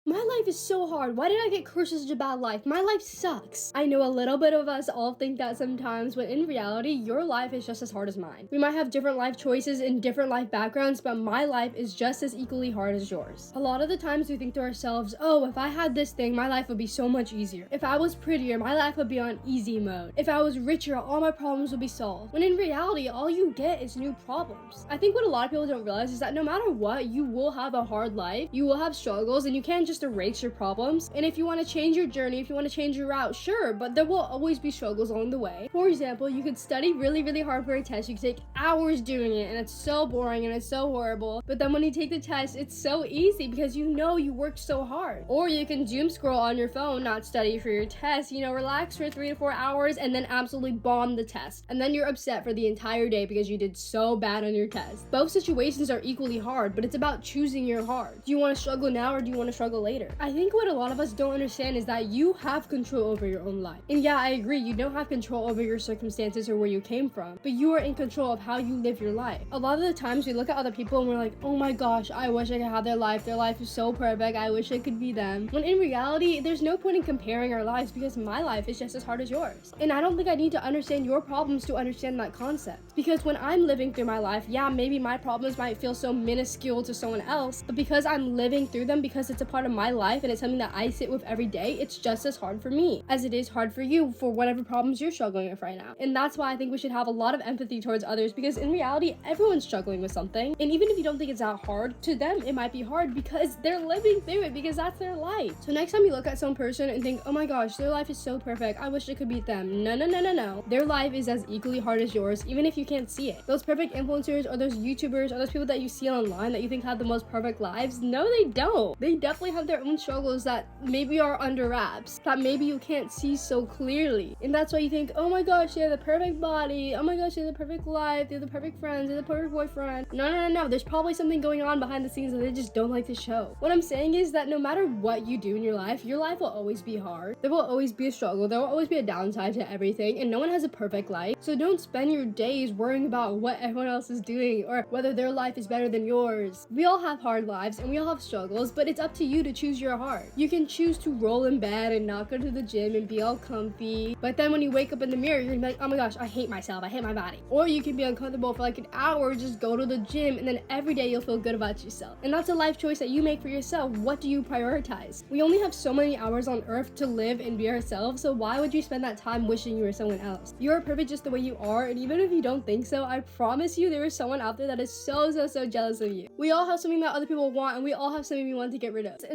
My life is so hard. Why did I get cursed with such a bad life? My life sucks. I know a little bit of us all think that sometimes, when in reality, your life is just as hard as mine. We might have different life choices and different life backgrounds, but my life is just as equally hard as yours. A lot of the times we think to ourselves, oh, if I had this thing, my life would be so much easier. If I was prettier, my life would be on easy mode. If I was richer, all my problems would be solved. When in reality, all you get is new problems. I think what a lot of people don't realize is that no matter what, you will have a hard life, you will have struggles, and you can't just erase your problems. And if you want to change your journey, if you want to change your route, sure, but there will always be struggles along the way. For example, you could study really hard for a test. You could take hours doing it, and it's so boring and it's so horrible. But then when you take the test, it's so easy because you know you worked so hard. Or you can doom scroll on your phone, not study for your test, relax for 3 to 4 hours and then absolutely bomb the test. And then you're upset for the entire day because you did so bad on your test. Both situations are equally hard, but it's about choosing your hard. Do you want to struggle now or do you want to struggle later? I think what a lot of us don't understand is that you have control over your own life. And yeah, I agree, you don't have control over your circumstances or where you came from, but you are in control of how you live your life. A lot of the times we look at other people and we're like, oh my gosh, I wish I could have their life. Their life is so perfect. I wish I could be them. When in reality, there's no point in comparing our lives because my life is just as hard as yours. And I don't think I need to understand your problems to understand that concept. Because when I'm living through my life, yeah, maybe my problems might feel so minuscule to someone else, but because I'm living through them, because it's a part of my life and it's something that I sit with every day, it's just as hard for me as it is hard for you for whatever problems you're struggling with right now. And that's why I think we should have a lot of empathy towards others, because in reality, everyone's struggling with something. And even if you don't think it's that hard, to them it might be hard because they're living through it, because that's their life. So next time you look at some person and think, oh my gosh, their life is so perfect, I wish I could beat them. No. Their life is as equally hard as yours, even if you can't see it. Those perfect influencers or those YouTubers or those people that you see online that you think have the most perfect lives, no, they don't. They definitely have their own struggles that maybe are under wraps, that maybe you can't see so clearly. And that's why you think, oh my gosh, they have the perfect body, oh my gosh, they have the perfect life, they have the perfect friends, they have the perfect boyfriend. No. There's probably something going on behind the scenes that they just don't like to show. What I'm saying is that no matter what you do in your life will always be hard. There will always be a struggle. There will always be a downside to everything, and no one has a perfect life. So don't spend your days worrying about what everyone else is doing or whether their life is better than yours. We all have hard lives and we all have struggles, but it's up to you to choose your heart. You can choose to roll in bed and not go to the gym and be all comfy, but then when you wake up in the mirror, you're gonna be like, oh my gosh, I hate myself, I hate my body. Or you can be uncomfortable for like an hour, just go to the gym, and then every day you'll feel good about yourself. And that's a life choice that you make for yourself. What do you prioritize? We only have so many hours on earth to live and be ourselves, so why would you spend that time wishing you were someone else? You're perfect just the way you are, and even if you don't think so, I promise you there is someone out there that is so jealous of you. We all have something that other people want, and we all have something we want to get rid of.